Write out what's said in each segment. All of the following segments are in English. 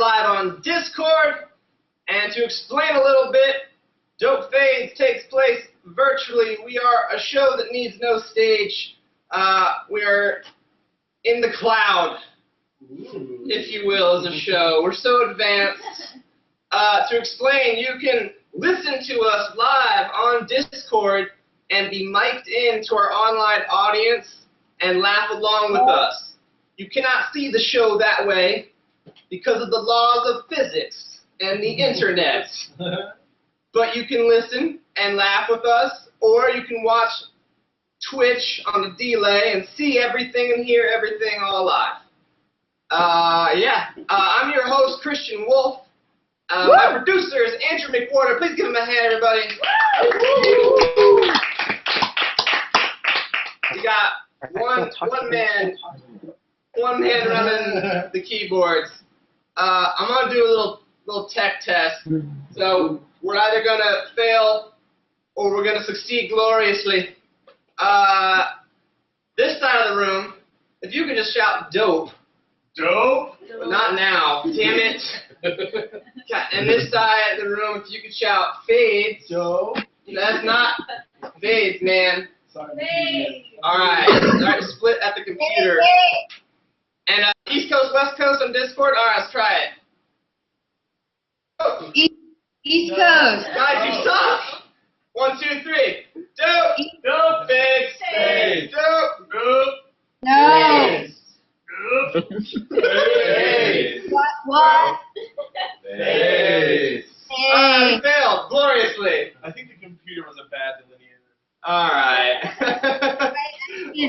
live on Discord. And to explain a little bit, Dope Fades takes place virtually. We are a show that needs no stage. We are in the cloud, if you will, as a show. We're so advanced. To explain, you can listen to us live on Discord and be mic'd in to our online audience and laugh along with us. You cannot see the show that way because of the laws of physics and the internet. But you can listen and laugh with us, or you can watch Twitch on the delay and see everything and hear everything all live. I'm your host, Christian Wolf. My producer is Andrew McWhorter. Please give him a hand, everybody. We got one man running the keyboards. I'm gonna do a little tech test. So we're either gonna fail or we're gonna succeed gloriously. This side of the room, if you can just shout dope. Dope? But not now. Damn it. And this side of the room, if you could shout fades. Dope. That's not fades, man. Sorry. Alright, split at the computer. And East Coast, West Coast on Discord? Alright, let's try it. Oh. East Coast. Guys, you suck! 1, 2, 3. Dope! Dope! Fades! Fades! Dope! Dope! No! Fades! Dope! Fades! What? Fades! I failed gloriously. I think the computer was a bad delineator. Alright.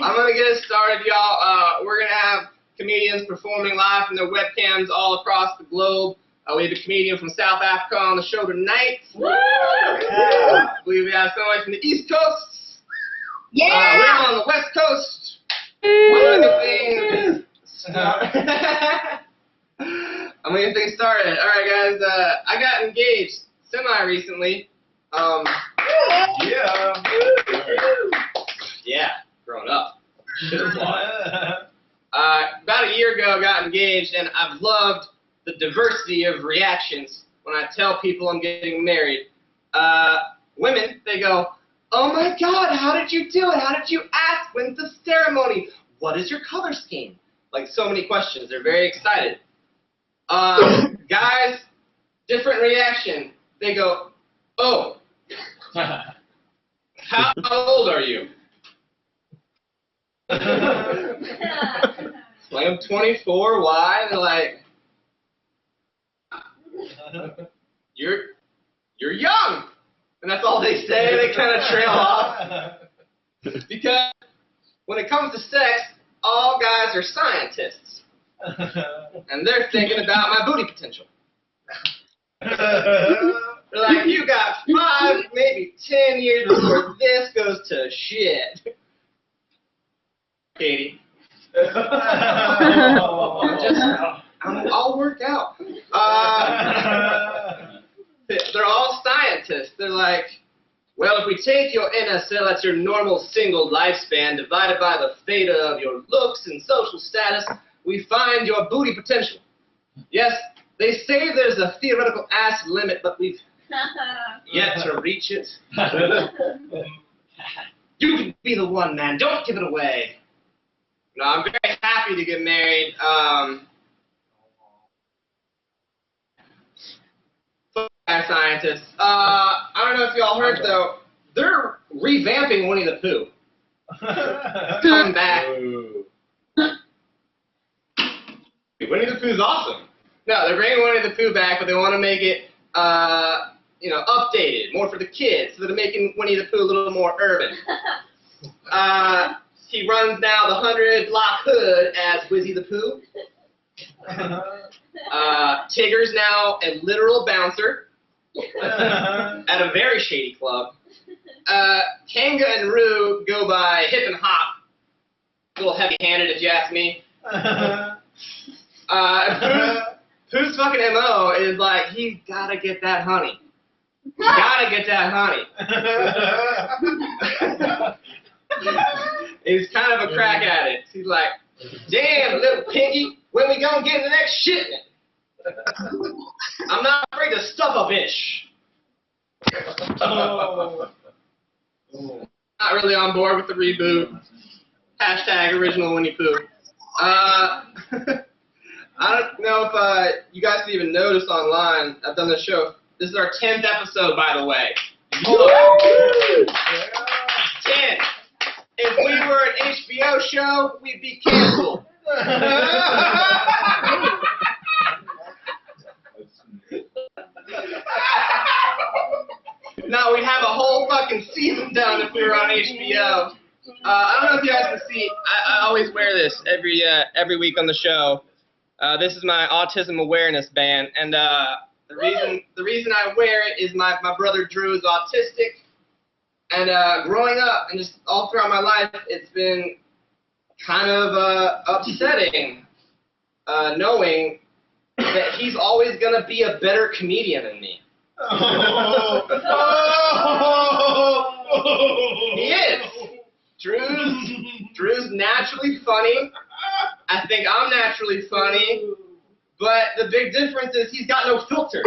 I'm gonna get us started, y'all. We're gonna have comedians performing live from their webcams all across the globe. We have a comedian from South Africa on the show tonight. Woo! I believe we have somebody from the East Coast. Yeah! We're on the West Coast. I'm gonna get things started. Alright, guys. I got engaged semi-recently. Yeah, growing up. About a year ago, I got engaged, and I've loved the diversity of reactions when I tell people I'm getting married. Women, they go, "Oh my God, how did you do it? How did you ask? When's the ceremony? What is your color scheme?" Like, so many questions. They're very excited. Guys, different reaction. They go, "Oh, how old are you?" Like, I'm 24. Why? They're like, You're young, and that's all they say. They kind of trail off because when it comes to sex, all guys are scientists, and they're thinking about my booty potential. They're like, you got 5, maybe 10 years before this goes to shit. Katie. I'll work out. They're all scientists. They're like, well, if we take your NSL, that's your normal single lifespan, divided by the theta of your looks and social status, we find your booty potential. Yes, they say there's a theoretical ass limit, but we've yet to reach it. You can be the one, man. Don't give it away. No, I'm very happy to get married. Scientists. I don't know if y'all heard, though, they're revamping Winnie the Pooh. Coming back. Winnie the Pooh's awesome. No, they're bringing Winnie the Pooh back, but they want to make it, updated, more for the kids, so they're making Winnie the Pooh a little more urban. He runs now the 100-block hood as Wizzy the Pooh. Tigger's now a literal bouncer at a very shady club. Kanga and Rue go by hip and hop. A little heavy-handed, if you ask me. Pooh's fucking MO is like, he's gotta get that honey. Gotta get that honey. He's kind of a crack addict. He's like, damn, little piggy, when we gonna get the next shipment? I'm not afraid to stuff a bitch. Not really on board with the reboot. Hashtag original Winnie Pooh. I don't know if you guys have even noticed online. I've done this show. This is our 10th episode, by the way. 10. If we were an HBO show, we'd be canceled. No, we'd have a whole fucking season done if we were on HBO. I don't know if you guys can see. I always wear this every week on the show. This is my autism awareness band, and the reason I wear it is my brother Drew is autistic, and growing up and just all throughout my life, it's been kind of upsetting knowing that he's always gonna be a better comedian than me. He is. Drew's naturally funny. I think I'm naturally funny. But the big difference is he's got no filter.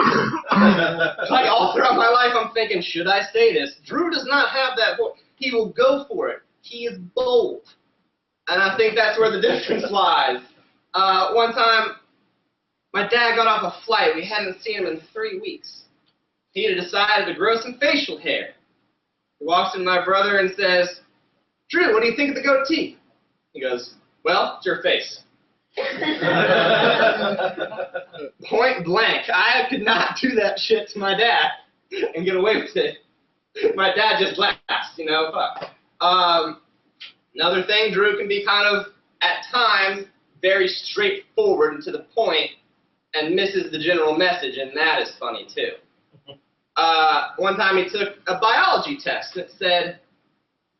Like all throughout my life I'm thinking, should I say this? Drew does not have that voice. He will go for it. He is bold. And I think that's where the difference lies. One time, my dad got off a flight. We hadn't seen him in 3 weeks. He had decided to grow some facial hair. He walks to my brother and says, Drew, what do you think of the goatee? He goes, well, it's your face. Point blank. I could not do that shit to my dad and get away with it. My dad just laughs, fuck. Another thing, Drew can be kind of, at times, very straightforward and to the point and misses the general message, and that is funny, too. One time he took a biology test that said,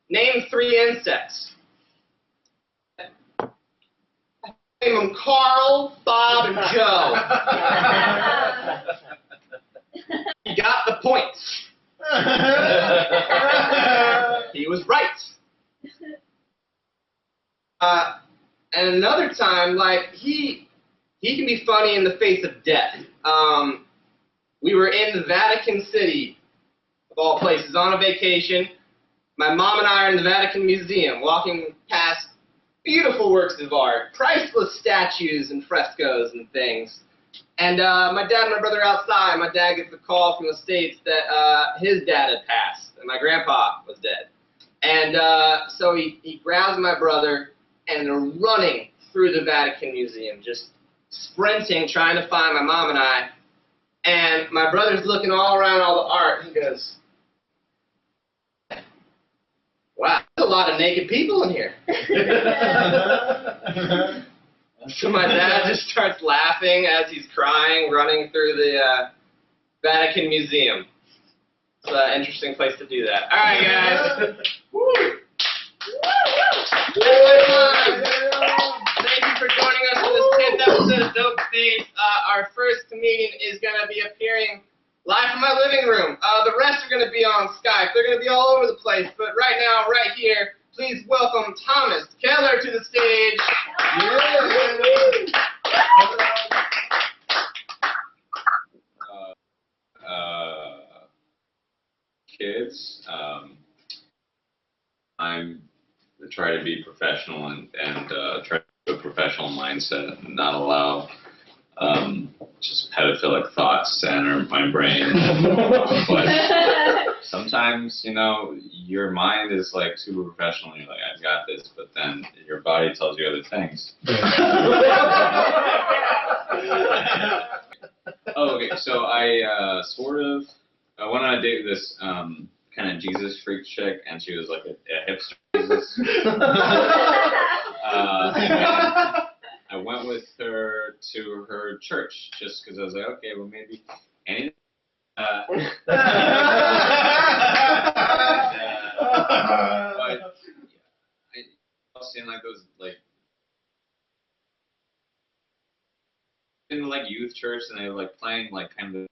name 3 insects. Name them Carl, Bob, and Joe. He got the points. He was right. And another time, like, he can be funny in the face of death. We were in the Vatican City, of all places, on a vacation. My mom and I are in the Vatican Museum, walking past beautiful works of art, priceless statues and frescoes and things. And my dad and my brother are outside. My dad gets a call from the States that his dad had passed, and my grandpa was dead. And so he grabs my brother, and they're running through the Vatican Museum, just sprinting, trying to find my mom and I. And my brother's looking all around all the art. He goes, wow, there's a lot of naked people in here. So my dad just starts laughing as he's crying, running through the Vatican Museum. It's an interesting place to do that. All right, guys. Thank you for joining us on this 10th episode of Dope Fades. Our first comedian is going to be appearing live from my living room. The rest are going to be on Skype. They're going to be all over the place. But right now, right here, please welcome Thomas Keller to the stage. Kids, I'm try to be professional and try to have a professional mindset and not allow just pedophilic thoughts to enter my brain. But sometimes, your mind is like super professional and you're like, I've got this, but then your body tells you other things. Oh, okay, so I I went on a date with this kind of Jesus freak chick, and she was like a hipster Jesus. I went with her to her church just because I was like, okay, well maybe. And but I was seeing like those in like youth church, and they were like playing like kind of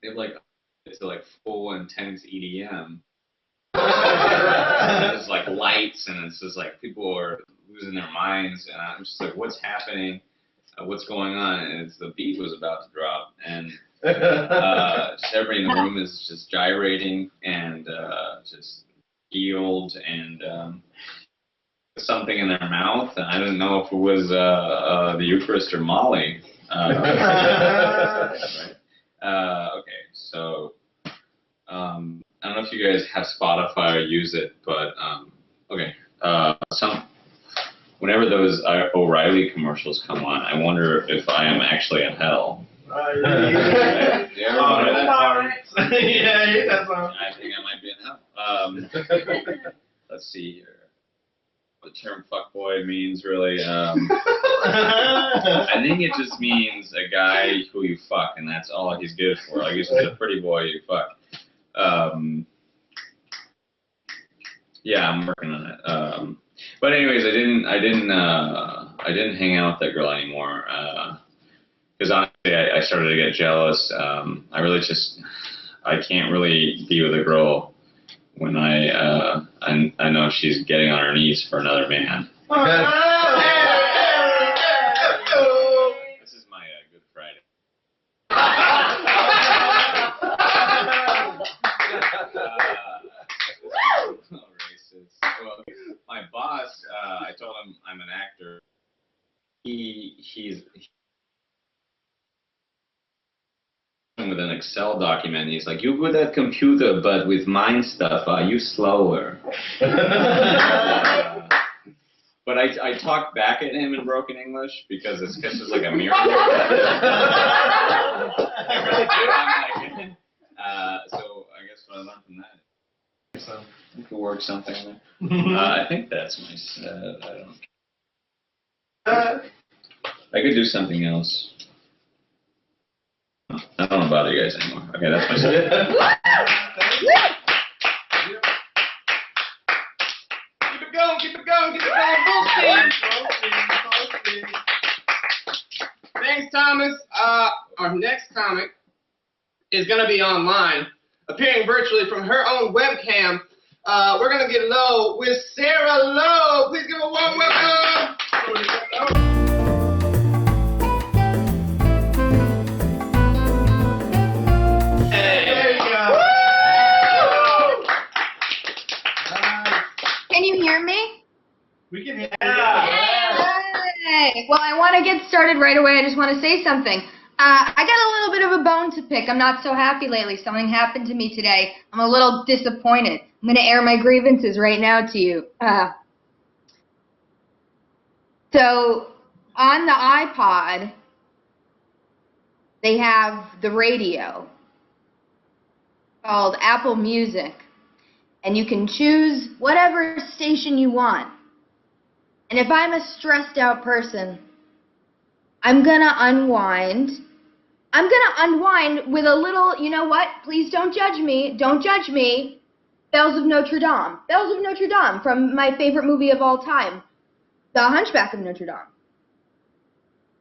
they have like to like full intense EDM. There's like lights, and it's just like people are losing their minds, and I'm just like, what's happening? what's going on? And the beat was about to drop, and just everybody in the room is just gyrating and just healed and something in their mouth. And I didn't know if it was the Eucharist or Molly. Right? Okay, so I don't know if you guys have Spotify or use it, but okay. Whenever those O'Reilly commercials come on, I wonder if I am actually in hell. Yeah, that's all. I think I might be in hell. Let's see here. What the term fuckboy means really. I think it just means a guy who you fuck, and that's all he's good for. Like he's just a pretty boy you fuck. Yeah, I'm working on it. But anyways, I didn't hang out with that girl anymore. Because honestly, I started to get jealous. I can't really be with a girl when I know she's getting on her knees for another man. This is my Good Friday. Racist. Well, my boss, I told him I'm an actor. He's with an Excel document. He's like, "You're good at computer, but with mind stuff, are you slower?" But I talked back at him in broken English because it's just like a mirror. I really do. I'm like, so I guess what I learned from that. So you could work something there. I think that's my set. I don't. I could do something else. I don't want to bother you guys anymore. Okay, that's my set. Keep it going, keep it going, keep it going. Full steam. Thanks, Thomas. Our next comic is going to be online, appearing virtually from her own webcam. We're going to get low with Sarah Lowe. Please give a warm welcome. There you go. Can you hear me? We can hear Hey. Well, I want to get started right away. I just want to say something. I got a little bit of a bone to pick. I'm not so happy lately. Something happened to me today. I'm a little disappointed. I'm going to air my grievances right now to you. So, on the iPod, they have the radio called Apple Music. And you can choose whatever station you want. And if I'm a stressed out person, I'm going to unwind. I'm going to unwind with a little, you know what? Please don't judge me. Don't judge me. Bells of Notre Dame. Bells of Notre Dame from my favorite movie of all time, The Hunchback of Notre Dame.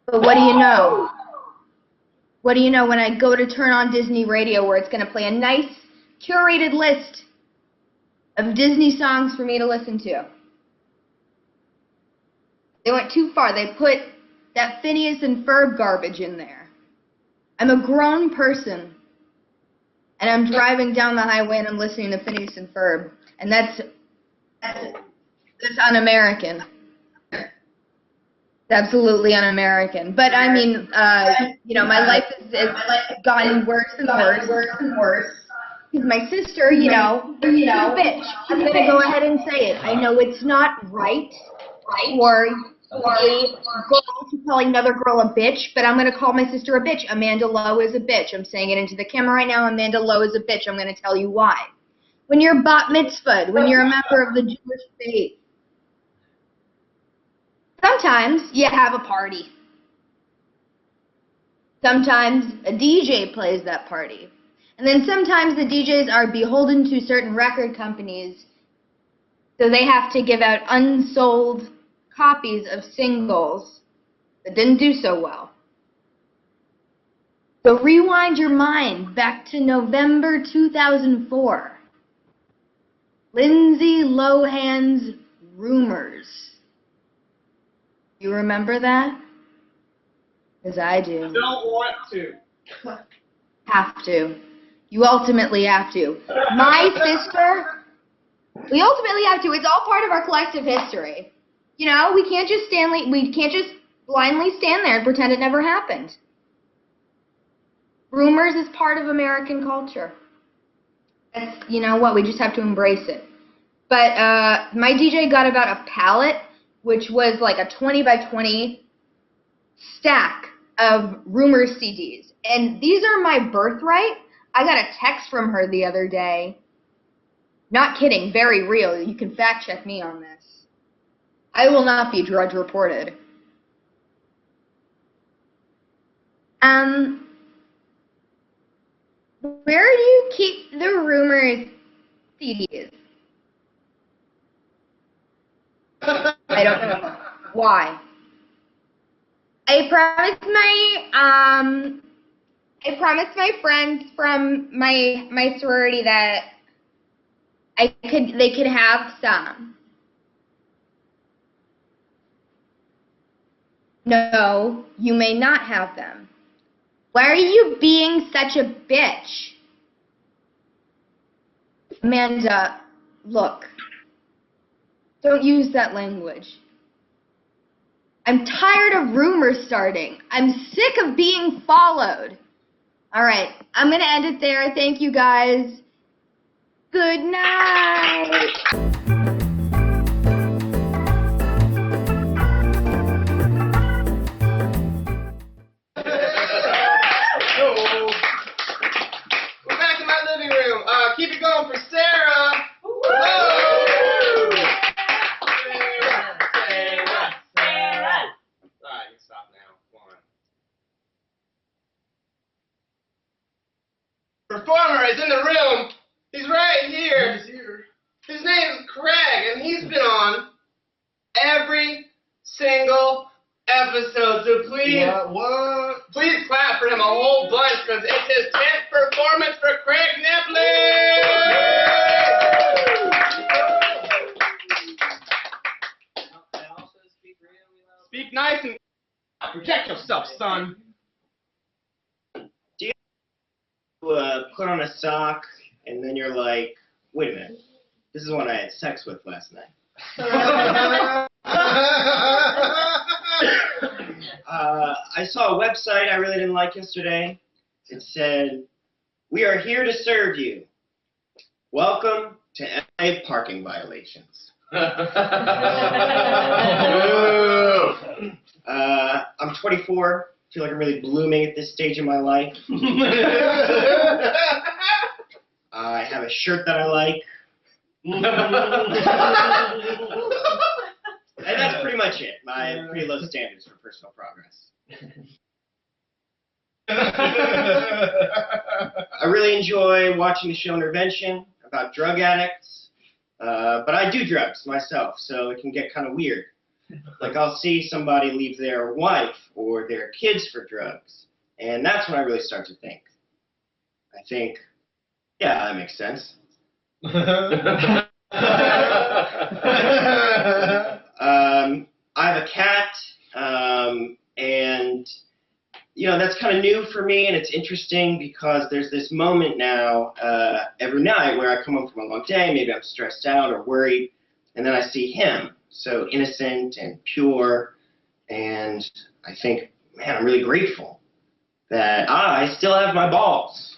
But what do you know? What do you know when I go to turn on Disney Radio where it's going to play a nice curated list of Disney songs for me to listen to? They went too far. They put that Phineas and Ferb garbage in there. I'm a grown person, and I'm driving down the highway and I'm listening to Phineas and Ferb, and that's un-American. It's absolutely un-American. But I mean, you know, my life has gotten worse and worse. Because my sister, you know, she's a bitch. I'm gonna go ahead and say it. I know it's not right for a girl to call another girl a bitch, but I'm going to call my sister a bitch. Amanda Lowe is a bitch. I'm saying it into the camera right now. Amanda Lowe is a bitch. I'm going to tell you why. When you're bat mitzvahed, when you're a member of the Jewish faith, sometimes you have a party. Sometimes a DJ plays that party. And then sometimes the DJs are beholden to certain record companies, so they have to give out unsold copies of singles that didn't do so well. So rewind your mind back to November 2004. Lindsay Lohan's Rumors. You remember that? Because I do. Don't want to. Have to. You ultimately have to. My sister, we ultimately have to. It's all part of our collective history. You know, we can't just blindly stand there and pretend it never happened. Rumors is part of American culture. That's, you know what, we just have to embrace it. But my DJ got about a pallet, which was like a 20 by 20 stack of rumor CDs. And these are my birthright. I got a text from her the other day. Not kidding, very real. You can fact check me on this. I will not be drudge reported. Where do you keep the rumors CDs? I don't know. Why? I promised my friends from my sorority that they could have some. No, you may not have them. Why are you being such a bitch? Amanda, look. Don't use that language. I'm tired of rumors starting. I'm sick of being followed. All right, I'm going to end it there. Thank you, guys. Good night. We're back in my living room. Keep it going for Sarah. Whoa! Sarah. Alright, you can stop now. Come on. Performer is in the room. He's right here. He's here. His name is Craig, and he's been on every single episode. So please, What? please clap for him a whole bunch because it's his 10th performance for Craig Knepley. Speak nice and protect yourself, son. Put on a sock, and then you're like, wait a minute, this is one I had sex with last night. I saw a website I really didn't like yesterday. It said, we are here to serve you. Welcome to LA parking violations. I'm 24. Feel like I'm really blooming at this stage in my life. I have a shirt that I like. And that's pretty much it. My pretty low standards for personal progress. I really enjoy watching the show Intervention about drug addicts. But I do drugs myself, so it can get kind of weird. Like I'll see somebody leave their wife or their kids for drugs. And that's when I really start to think. I think, yeah, that makes sense. I have a cat, and you know that's kind of new for me, and it's interesting because there's this moment now every night where I come home from a long day, maybe I'm stressed out or worried, and then I see him, so innocent and pure, and I think, man, I'm really grateful that I still have my balls.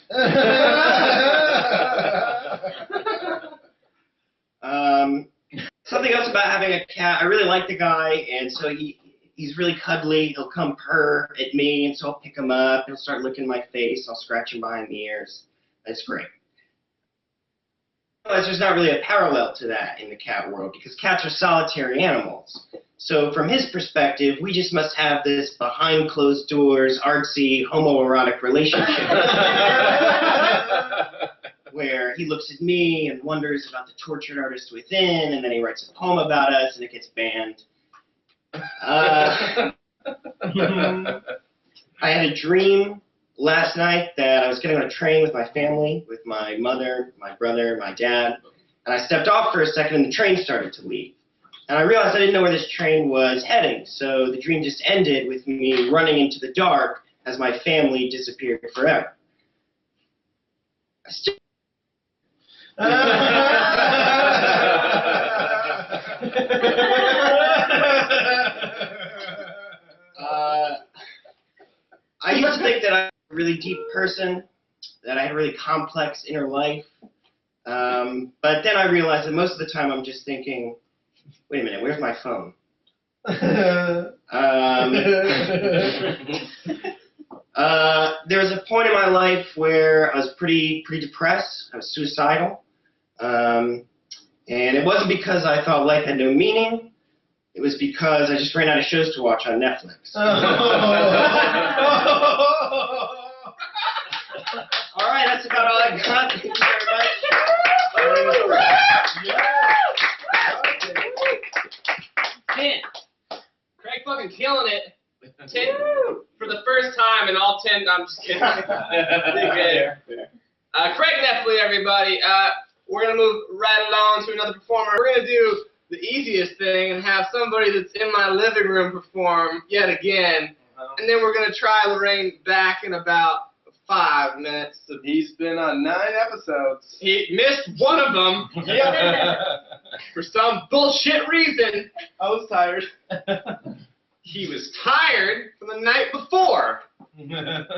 Something else about having a cat, I really like the guy, and so he's really cuddly. He'll come purr at me, and so I'll pick him up. He'll start licking my face. I'll scratch him behind the ears. That's great. But there's not really a parallel to that in the cat world, because cats are solitary animals. So from his perspective, we just must have this behind closed doors, artsy, homoerotic relationship. Where he looks at me and wonders about the tortured artist within, and then he writes a poem about us, and it gets banned. I had a dream last night that I was getting on a train with my family, with my mother, my brother, my dad, and I stepped off for a second, and the train started to leave. And I realized I didn't know where this train was heading, so the dream just ended with me running into the dark as my family disappeared forever. I still I used to think that I was a really deep person, that I had a really complex inner life, but then I realized that most of the time I'm just thinking, wait a minute, where's my phone? There was a point in my life where I was pretty depressed. I was suicidal. And it wasn't because I thought life had no meaning. It was because I just ran out of shows to watch on Netflix. All right, that's about all I got. Thank you very much. Craig fucking killing it. 10 for the first time in all 10. I'm just kidding. Craig Knepley, everybody. We're gonna move right along to another performer. We're gonna do the easiest thing and have somebody that's in my living room perform yet again, and then we're gonna try Lorraine back in about 5 minutes. He's been on 9 episodes. He missed one of them. For some bullshit reason. I was tired. He was tired from the night before.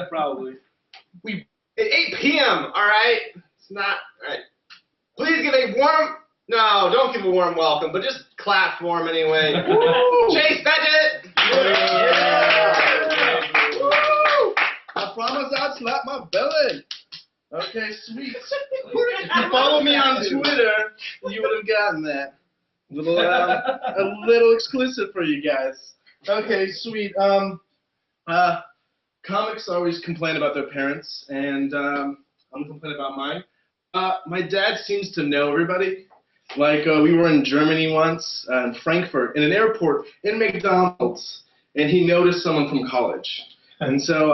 Probably. At 8 p.m., all right? It's not, all right. Please give a warm, no, don't give a warm welcome, but just clap for him anyway. Chase Badgett! Woo! I promise I'd slap my belly. Okay, sweet. If you follow me on Twitter, you would have gotten that. A little exclusive for you guys. Okay, sweet. Comics always complain about their parents, and I'm gonna complain about mine. My dad seems to know everybody. Like, we were in Germany once, in Frankfurt, in an airport, in McDonald's, and he noticed someone from college. And so,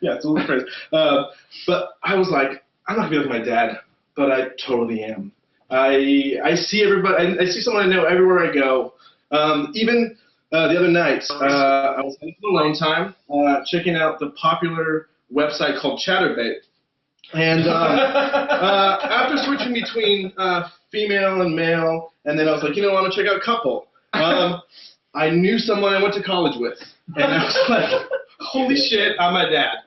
yeah, it's a little crazy. But I was like, I'm not gonna be like my dad, but I totally am. I see everybody, I see someone I know everywhere I go. Even the other night, I was having some alone time, checking out the popular website called Chatterbait. And after switching between female and male, and then I was like, you know, I'm gonna check out Couple. I knew someone I went to college with, and I was like, holy shit, I'm my dad.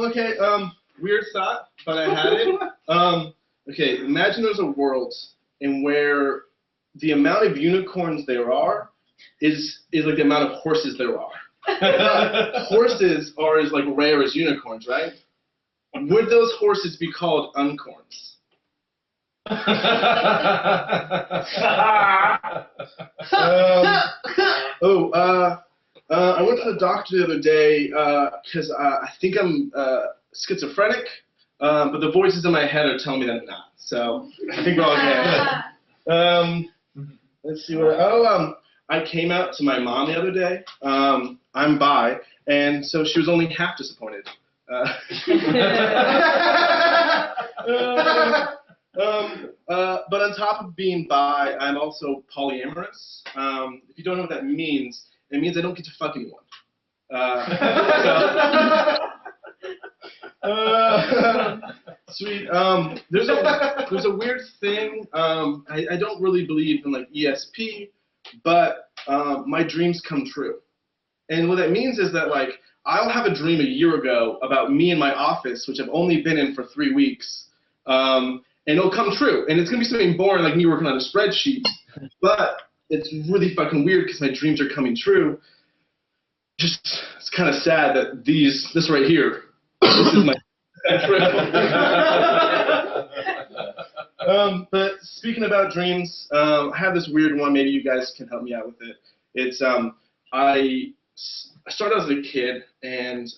Okay, weird thought, but I had it. Okay, imagine there's a world in where the amount of unicorns there are is like the amount of horses there are. Horses are as like rare as unicorns, right? Would those horses be called uncorns? I went to the doctor the other day because I think I'm schizophrenic, but the voices in my head are telling me that I'm not. So I think we're all good. Let's see what. I came out to my mom the other day. I'm bi, and so she was only half disappointed. But on top of being bi, I'm also polyamorous. If you don't know what that means, it means I don't get to fuck anyone. Sweet. There's a weird thing. I don't really believe in like ESP, but my dreams come true. And what that means is that like I'll have a dream a year ago about me in my office, which I've only been in for 3 weeks, and it'll come true. And it's gonna be something boring like me working on a spreadsheet, but it's really fucking weird because my dreams are coming true. Just it's kind of sad that this right here, this is my but speaking about dreams, I have this weird one. Maybe you guys can help me out with it. It's I started as a kid, and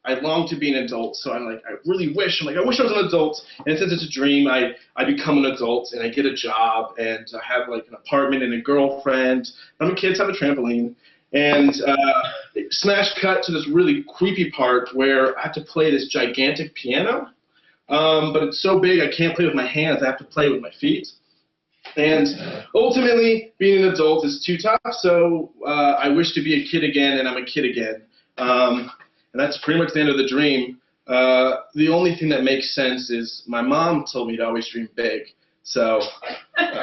I long to be an adult. So I'm like, I wish I was an adult. And since it's a dream, I become an adult, and I get a job, and I have like an apartment and a girlfriend. I'm a kid, so I have a trampoline. And smash cut to this really creepy part where I have to play this gigantic piano, but it's so big I can't play with my hands. I have to play with my feet. And ultimately, being an adult is too tough, so I wish to be a kid again, and I'm a kid again. And that's pretty much the end of the dream. The only thing that makes sense is my mom told me to always dream big. So. Hey!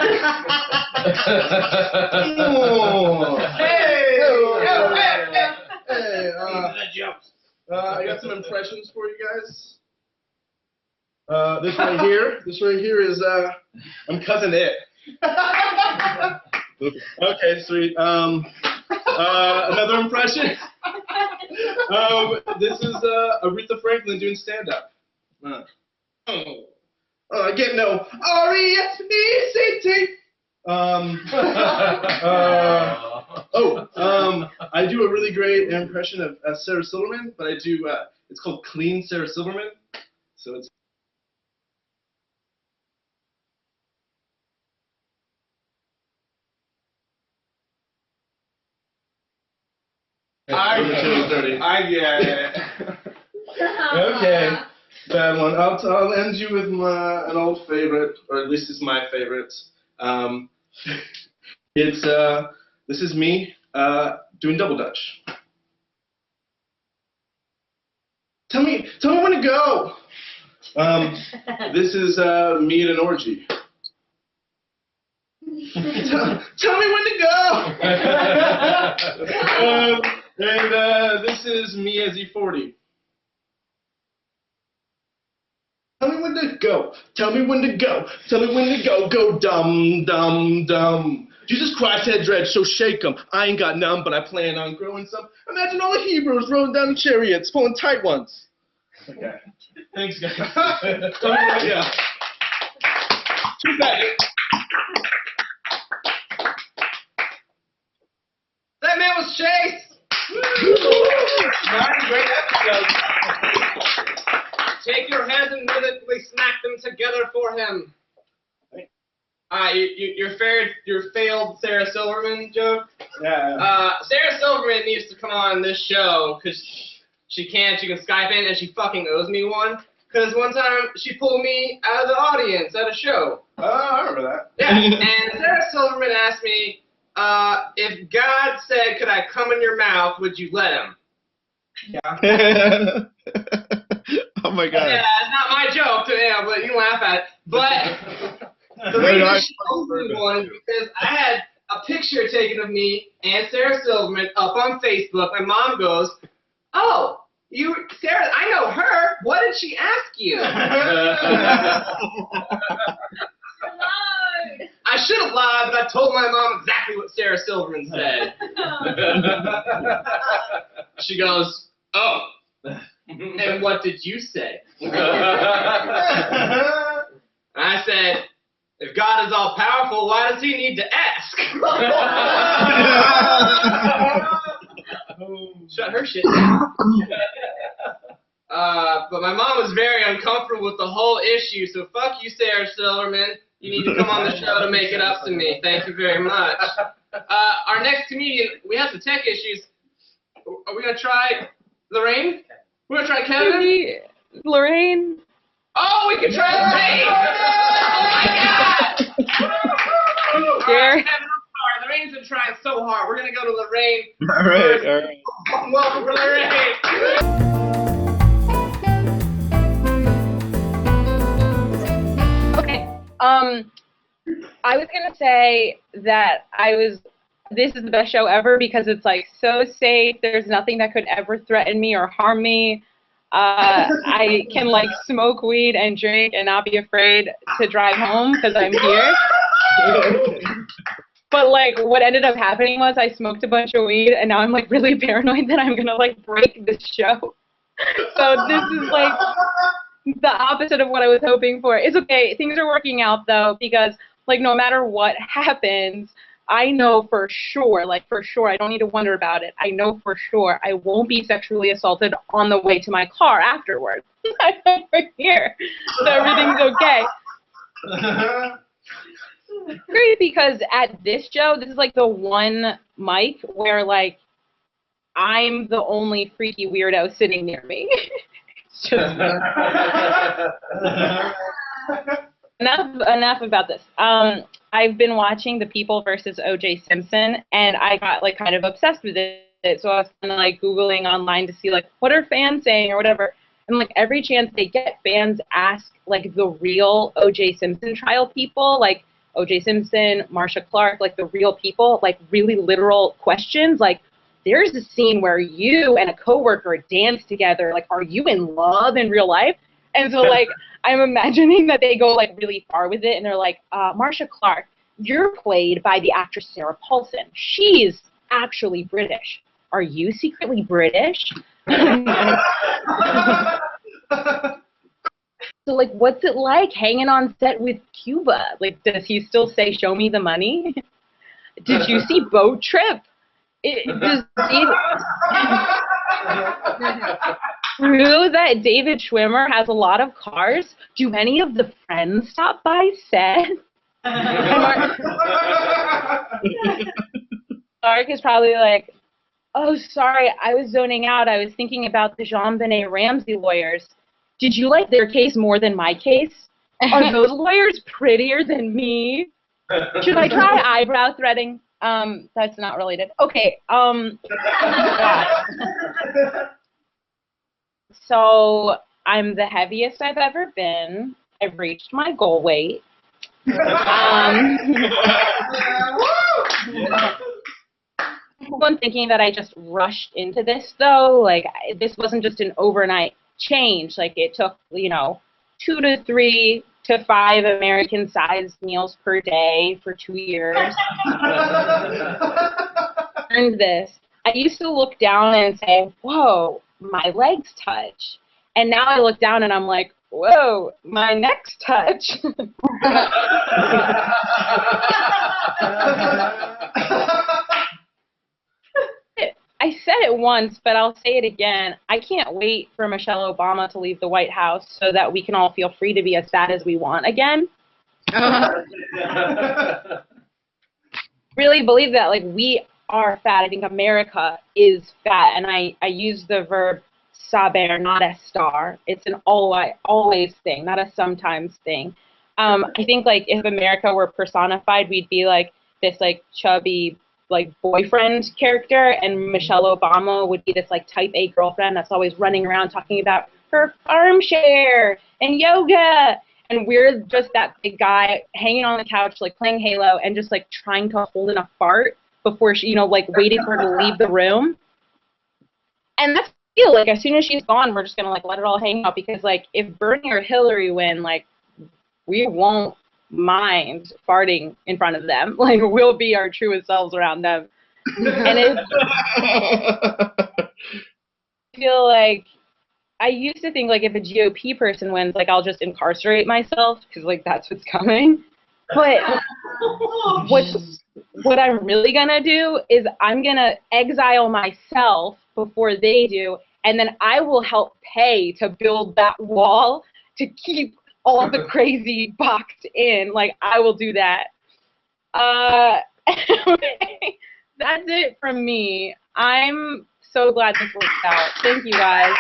I got some impressions for you guys. This right here is I'm cousin It. Okay, sweet. Another impression. This is Aretha Franklin doing stand-up. I get no R-E-S-E-C-T. I do a really great impression of Sarah Silverman, but I do, it's called Clean Sarah Silverman. So it's. Okay, bad one. I'll end you with an old favorite, or at least it's my favorite. This is me doing double dutch. Tell me when to go. This is me at an orgy. Tell me when to go. And this is me as E40. Tell me when to go. Tell me when to go. Tell me when to go. Go dumb, dumb, dumb. Jesus Christ had dread, so shake 'em. I ain't got none, but I plan on growing some. Imagine all the Hebrews rolling down chariots, pulling tight ones. Okay. Thanks, guys. Yeah. Too bad. That man was Chase! Great episode. Take your hands and rhythmically smack them together for him. Your failed Sarah Silverman joke? Yeah. Sarah Silverman needs to come on this show because she can Skype in and she fucking owes me one. Because one time she pulled me out of the audience at a show. Oh, I remember that. Yeah, and Sarah Silverman asked me, if God said, could I come in your mouth, would you let him? Yeah. Oh my God. Yeah, it's not my joke, but you can laugh at it. But the reason she owed me one is because I had a picture taken of me and Sarah Silverman up on Facebook. My mom goes, oh, Sarah, I know her. What did she ask you? I should have lied, but I told my mom exactly what Sarah Silverman said. She goes, oh, and what did you say? I said, if God is all powerful, why does he need to ask? Shut her shit down. But my mom was very uncomfortable with the whole issue, so fuck you, Sarah Silverman. You need to come on the show to make it up to me. Thank you very much. Our next comedian, we have some tech issues. Are we going to try Lorraine? We're going to try Kevin? Lorraine? Oh, we can try Lorraine! Oh, my God! All right, Kevin, I'm sorry. Lorraine's been trying so hard. We're going to go to Lorraine. All right. Welcome to Lorraine. Okay. I was gonna say that this is the best show ever because it's like so safe. There's nothing that could ever threaten me or harm me. I can like smoke weed and drink and not be afraid to drive home because I'm here. But like what ended up happening was I smoked a bunch of weed and now I'm like really paranoid that I'm gonna like break this show. So this is like the opposite of what I was hoping for. It's okay. Things are working out though because like no matter what happens, I know for sure, I don't need to wonder about it. I know for sure I won't be sexually assaulted on the way to my car afterwards. I'm over here, so everything's okay. Great, because at this show, this is like the one mic where like I'm the only freaky weirdo sitting near me. It's just enough about this. I've been watching The People versus O.J. Simpson, and I got like kind of obsessed with it. So I was kind of like Googling online to see like what are fans saying or whatever. And like every chance they get, fans ask like the real O.J. Simpson trial people, like O.J. Simpson, Marsha Clark, like the real people, like really literal questions. Like, there's a scene where you and a coworker dance together. Like, are you in love in real life? And so like I'm imagining that they go like really far with it, and they're like, Marsha Clark, you're played by the actress Sarah Paulson. She's actually British. Are you secretly British? So, like, what's it like hanging on set with Cuba? Like, does he still say, show me the money? Did you see Boat Trip? Does true that David Schwimmer has a lot of cars? Do any of the friends stop by set? Clark is probably like, oh, sorry, I was zoning out. I was thinking about the JonBenet Ramsey lawyers. Did you like their case more than my case? Are those lawyers prettier than me? Should I try eyebrow threading? That's not related. Okay, So I'm the heaviest I've ever been. I've reached my goal weight. I'm thinking that I just rushed into this, though. Like, this wasn't just an overnight change. Like, it took, 2 to 3 to 5 American-sized meals per day for 2 years. And this. I used to look down and say, whoa, my legs touch. And now I look down and I'm like, whoa, my neck's touch. I said it once, but I'll say it again. I can't wait for Michelle Obama to leave the White House so that we can all feel free to be as fat as we want again. Really believe that, like, we are fat. I think America is fat, and I use the verb saber, not estar. It's an always thing, not a sometimes thing. I think, like, if America were personified, we'd be like this, like, chubby, like, boyfriend character, and Michelle Obama would be this, like, type A girlfriend that's always running around talking about her armchair and yoga, and we're just that big guy hanging on the couch, like, playing Halo and just, like, trying to hold in a fart before she, like, waiting for her to leave the room. And that's the deal. Like, as soon as she's gone, we're just gonna, like, let it all hang out, because, like, if Bernie or Hillary win, like, we won't mind farting in front of them. Like, we'll be our truest selves around them. And I feel like I used to think, like, if a GOP person wins, like, I'll just incarcerate myself, because, like, that's what's coming. But what I'm really gonna do is I'm gonna exile myself before they do, and then I will help pay to build that wall to keep all the crazy boxed in. Like, I will do that. That's it from me. I'm so glad this worked out. Thank you, guys.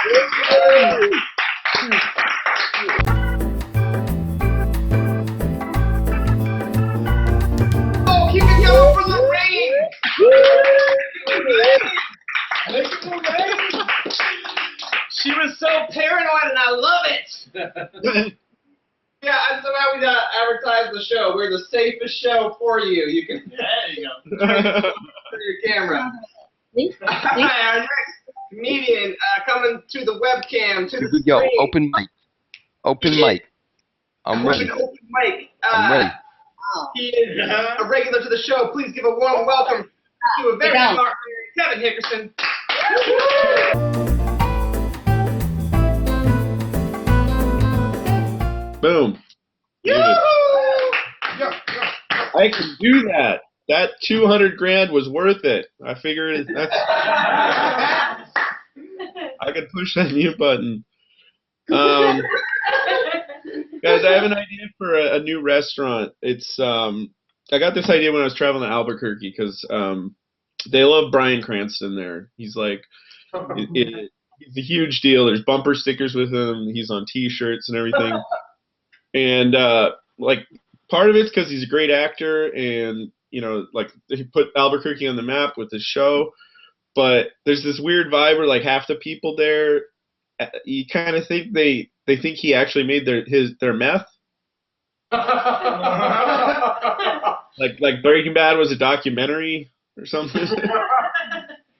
Oh, keep it going for Lorraine! She was so paranoid, and I love it! Yeah, and so now we gotta advertise the show. We're the safest show for you. You can, there you go. For your camera. Our next comedian coming to the webcam, to the Yo, screen. open mic. Open mic. I'm ready. Open mic. I'm ready. He is a regular to the show. Please give a warm welcome to a very smart man, Kevin Hickerson. Boom. I can do that. That 200 grand was worth it. I figured that's. I could push that mute button. Guys, I have an idea for a new restaurant. It's I got this idea when I was traveling to Albuquerque, because they love Bryan Cranston there. He's like, he's a huge deal. There's bumper stickers with him. He's on T-shirts and everything. And like part of it's because he's a great actor, and like he put Albuquerque on the map with his show. But there's this weird vibe where like half the people there, you kind of think they think he actually made their meth. Like Breaking Bad was a documentary or something.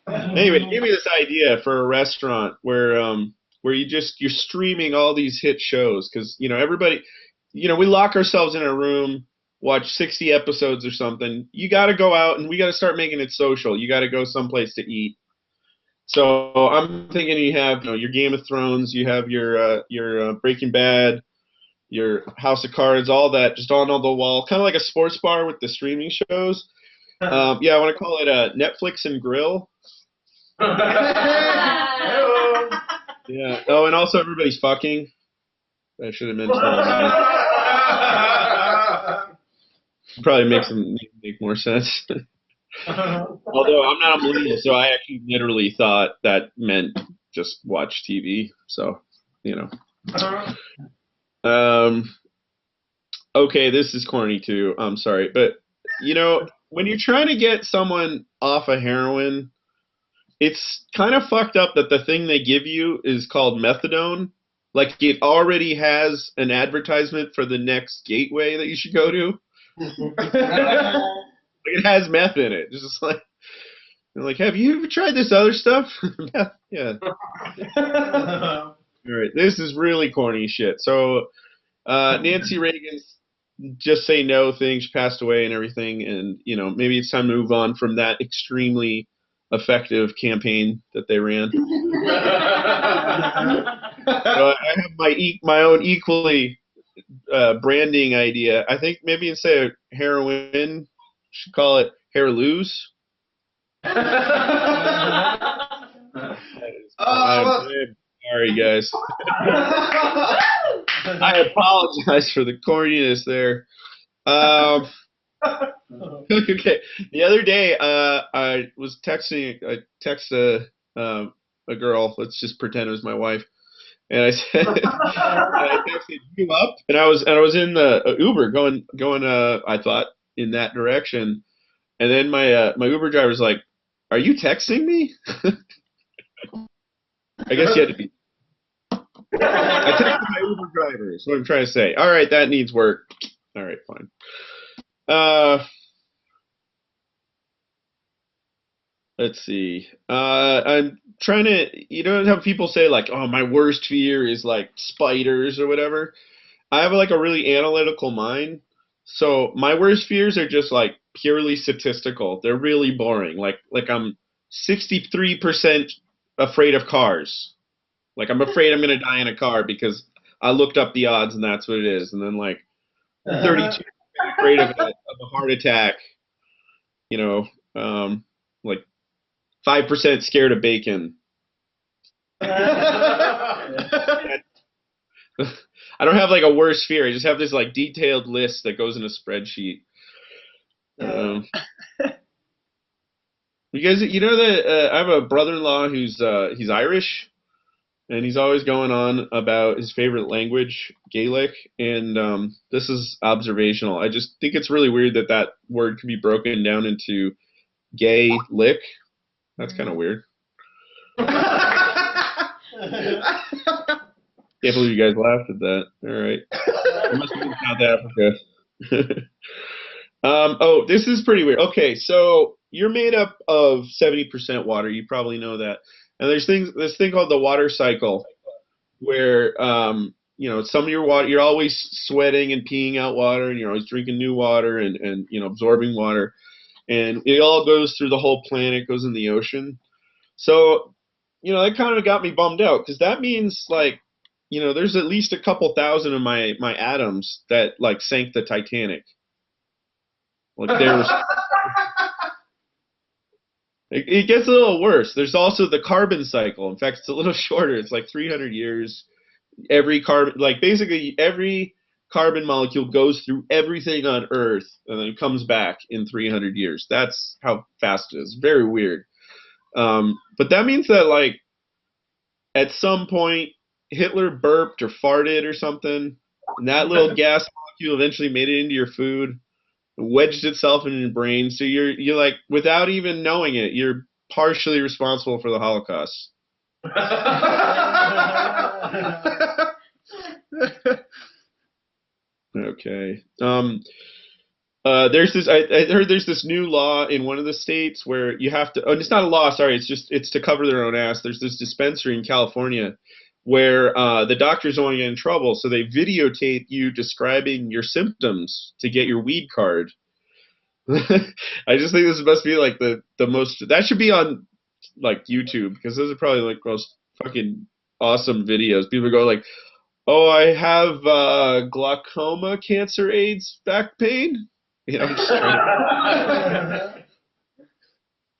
Anyway, he gave me this idea for a restaurant where you're streaming all these hit shows because everybody, we lock ourselves in a room, watch 60 episodes or something. You got to go out and we got to start making it social. You got to go someplace to eat. So I'm thinking you have your Game of Thrones, you have your Breaking Bad, your House of Cards, all that just on the wall, kind of like a sports bar with the streaming shows. I want to call it Netflix and Grill. Yeah. Oh, and also everybody's fucking. I should have mentioned that. Probably make more sense. Although I'm not a millennial, so I actually literally thought that meant just watch TV. So, Okay, this is corny too. I'm sorry, but when you're trying to get someone off of heroin, it's kind of fucked up that the thing they give you is called methadone. Like it already has an advertisement for the next gateway that you should go to. It has meth in it. It's just like, have you ever tried this other stuff? Meth, yeah. All right, this is really corny shit. So, Nancy Reagan's just say no thing. She passed away and everything, and maybe it's time to move on from that extremely effective campaign that they ran. So I have my own equally branding idea. I think maybe instead of heroin, should call it hair loose. Sorry, guys. I apologize for the corniness there. Okay. The other day, I was texting. I texted a girl. Let's just pretend it was my wife. And I said, I texted you up, and I was in the Uber going. I thought in that direction, and then my Uber driver's like, "Are you texting me?" I guess you had to be. I texted my Uber driver. Is what I'm trying to say. All right, that needs work. All right, fine. Let's see. I'm trying to. You know how people say like, "Oh, my worst fear is like spiders or whatever." I have like a really analytical mind, so my worst fears are just like purely statistical. They're really boring. Like I'm 63% afraid of cars. Like I'm afraid I'm gonna die in a car because I looked up the odds and that's what it is. And then like 32% afraid of a heart attack. Like 5% scared of bacon. I don't have like a worse fear. I just have this like detailed list that goes in a spreadsheet. You guys, that I have a brother-in-law who's he's Irish, and he's always going on about his favorite language, Gaelic, and this is observational. I just think it's really weird that word can be broken down into gay lick. That's kind of weird. Can't believe you guys laughed at that. All right. It must have been South Africa. Oh, this is pretty weird. Okay, so you're made up of 70% water. You probably know that. And there's this thing called the water cycle where, some of your water, you're always sweating and peeing out water, and you're always drinking new water and absorbing water. And it all goes through the whole planet, goes in the ocean. So, that kind of got me bummed out because that means like, there's at least a couple thousand of my atoms that like sank the Titanic. Like it gets a little worse. There's also the carbon cycle. In fact, it's a little shorter. It's like 300 years. Basically every carbon molecule goes through everything on Earth and then comes back in 300 years. That's how fast it is. Very weird. But that means that like at some point Hitler burped or farted or something, and that little gas molecule eventually made it into your food, wedged itself in your brain. So you're like, without even knowing it, you're partially responsible for the Holocaust. Okay. There's this. I heard there's this new law in one of the states where you have to. Oh, it's not a law. Sorry, it's to cover their own ass. There's this dispensary in California where the doctors don't want to get in trouble, so they videotape you describing your symptoms to get your weed card. I just think this must be like the most. That should be on like YouTube because those are probably like most fucking awesome videos. People go like, "Oh, I have glaucoma, cancer, AIDS, back pain." You know,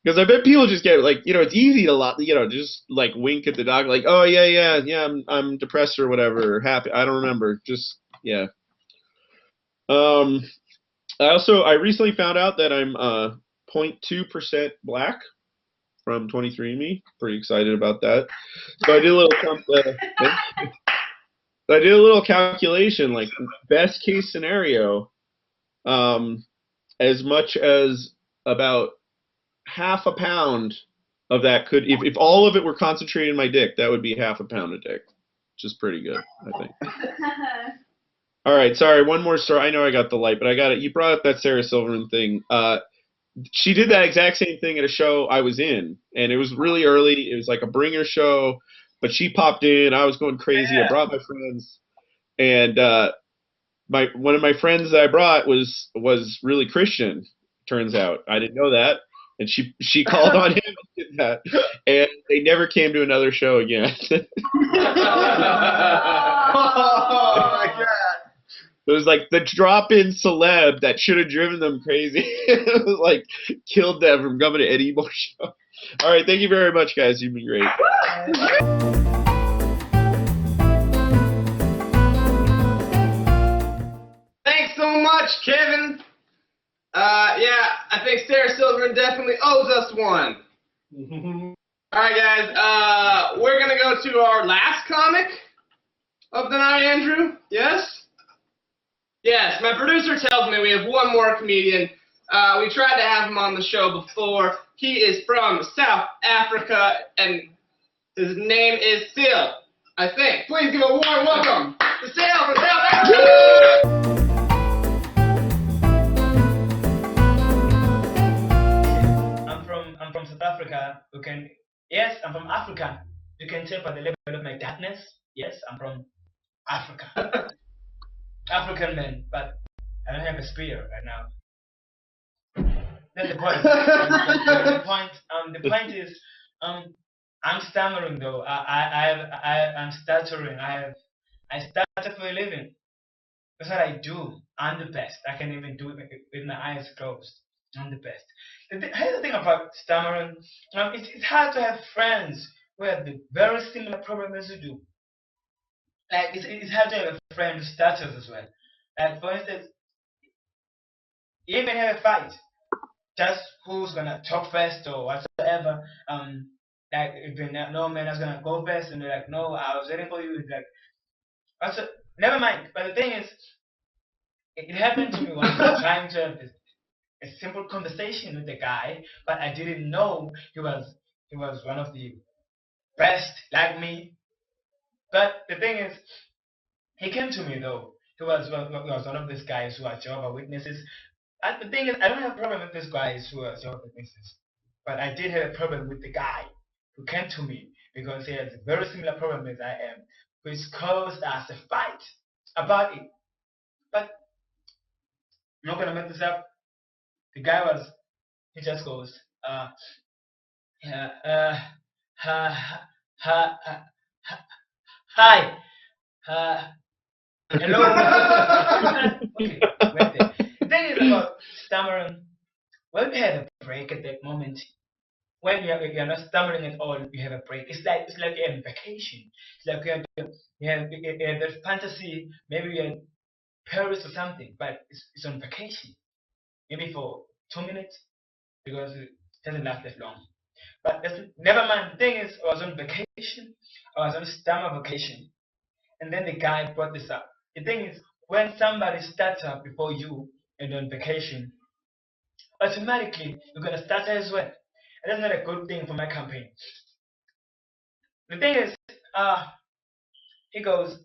because I bet people just get like, it's easy to just like wink at the doctor, like, "Oh yeah, I'm depressed or whatever, or happy. I don't remember." Just yeah. I recently found out that I'm 0.2% black from 23andMe. Pretty excited about that. So I did a little calculation, like best case scenario, as much as about half a pound of that could, if all of it were concentrated in my dick, that would be half a pound of dick, which is pretty good, I think. All right, sorry, one more story. I know I got the light, but I got it. You brought up that Sarah Silverman thing. She did that exact same thing at a show I was in, and it was really early. It was like a bringer show, but she popped in. I was going crazy. I brought my friends, and one of my friends that I brought was really Christian. Turns out I didn't know that, and she called on him and did that, and they never came to another show again. Oh my god. It was like the drop-in celeb that should have driven them crazy. It was like killed them from coming to any more show. All right, thank you very much, guys. You've been great. Thanks so much, Kevin. Yeah, I think Sarah Silverman definitely owes us one. All right, guys. We're gonna go to our last comic of the night, Andrew. Yes. Yes, my producer tells me we have one more comedian. We tried to have him on the show before. He is from South Africa, and his name is Sihle, I think. Please give a warm welcome to Sihle from South Africa! I'm from South Africa. Yes, I'm from Africa. You can tell by the level of my darkness. Yes, I'm from Africa. African man, but I don't have a spear right now. That's the point. The point is, I'm stammering though. I'm stuttering. I stutter for a living. That's what I do. I'm the best. I can even do it with my eyes closed. I'm the best. Here's the thing about stammering. It's hard to have friends who have the very similar problem as you do. Like it's hard to have a friend who stutters as well. Like for instance, you even have a fight, just who's gonna talk first or whatsoever. Like if no man is gonna go first, and they're like, no, I was waiting for you. It's like, also, never mind. But the thing is, it happened to me once. I was trying to have a simple conversation with the guy, but I didn't know he was one of the best like me. But the thing is, he came to me though. He was one of these guys who are Jehovah's Witnesses. And the thing is, I don't have a problem with these guys who are Jehovah's Witnesses. But I did have a problem with the guy who came to me because he has a very similar problem as I am, which caused us a fight about it. But I'm not gonna make this up. The guy he just goes, hi, hello. Okay, wait there. The thing is about stammering. When you have a break at that moment, when you're not stammering at all, you have a break. It's like you're on vacation. It's like you have that fantasy. Maybe you're in Paris or something, but it's on vacation. Maybe for 2 minutes because it doesn't last that long. But never mind. The thing is, I was on vacation. I was on summer vacation, and then the guy brought this up. The thing is, when somebody starts up before you and on vacation, automatically you're gonna start as well. And that's not a good thing for my campaign. The thing is, he goes,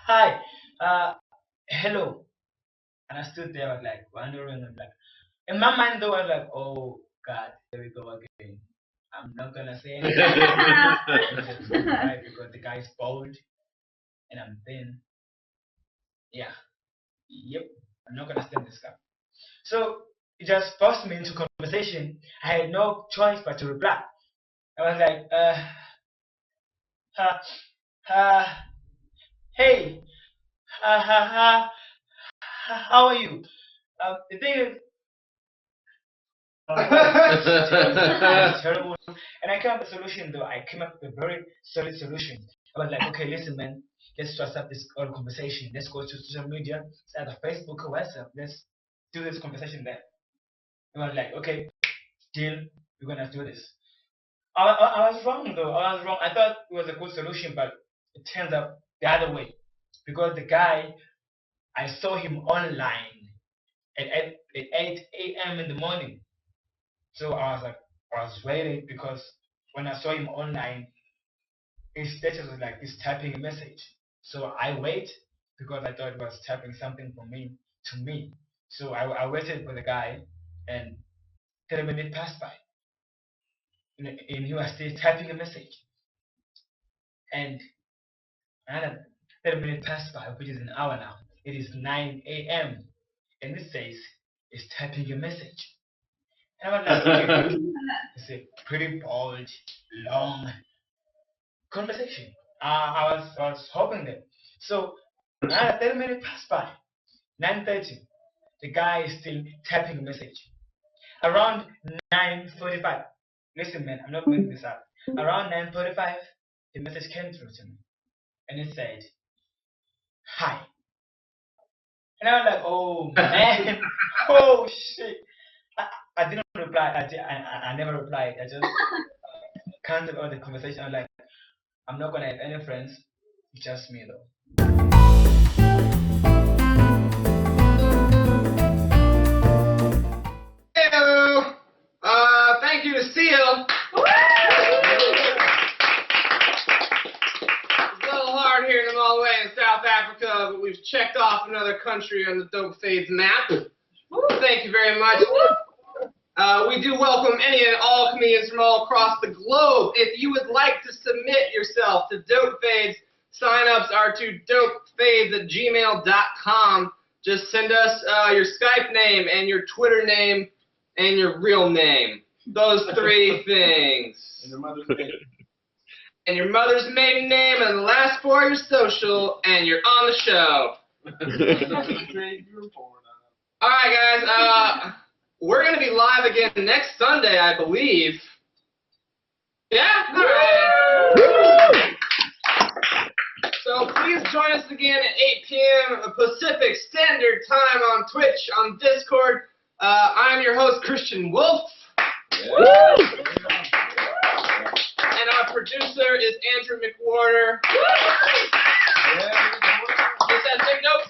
hi, hello. And I stood there, I was like, wondering, and like, in my mind though, I was like, oh God, here we go again. I'm not gonna say anything. Right, because the guy is bold and I'm thin. Yeah. Yep. I'm not gonna stand this guy. So it just forced me into conversation. I had no choice but to reply. I was like, hey, how are you? The thing is, it's terrible. And I came up with a solution though. I came up with a very solid solution. I was like, okay, listen, man, let's just have this whole conversation. Let's go to social media, it's either Facebook or WhatsApp. Let's do this conversation there. And I was like, okay, deal, we're gonna do this. I was wrong though. I was wrong. I thought it was a good solution, but it turns out the other way. Because the guy, I saw him online at 8 a.m. in the morning. So I was like, I was waiting because when I saw him online, his status was like he's typing a message. So I wait because I thought he was typing something from me to me. So I waited for the guy, and 30 minutes passed by. And he was still typing a message. And another 30 minutes passed by, which is an hour now. It is 9 a.m. And it says he's typing a message. And I was like, okay, it's a pretty bold, long conversation. I was hoping that. So another 30 minutes passed by. 9:30. The guy is still typing a message. Around 9:45. Listen, man, I'm not making this up. Around 9:45, the message came through to me, and it said, "Hi." And I was like, "Oh man, oh shit." I didn't reply. I never replied. I just canceled all the conversation. I was like, I'm not gonna have any friends. It's just me though. Hello. Thank you to Sihle. It's a little hard hearing them all the way in South Africa, but we've checked off another country on the Dope Fades map. Thank you very much. We do welcome any and all comedians from all across the globe. If you would like to submit yourself to Dope Fades, sign-ups are to dopefades@gmail.com. Just send us your Skype name and your Twitter name and your real name. Those three things. And your mother's name. And your mother's maiden name and the last four of your social, and you're on the show. All right, guys. We're going to be live again next Sunday, I believe. Yeah? All right. So please join us again at 8 p.m. Pacific Standard Time on Twitch, on Discord. I'm your host, Christian Wolf. And our producer is Andrew McWhorter. This has been Dope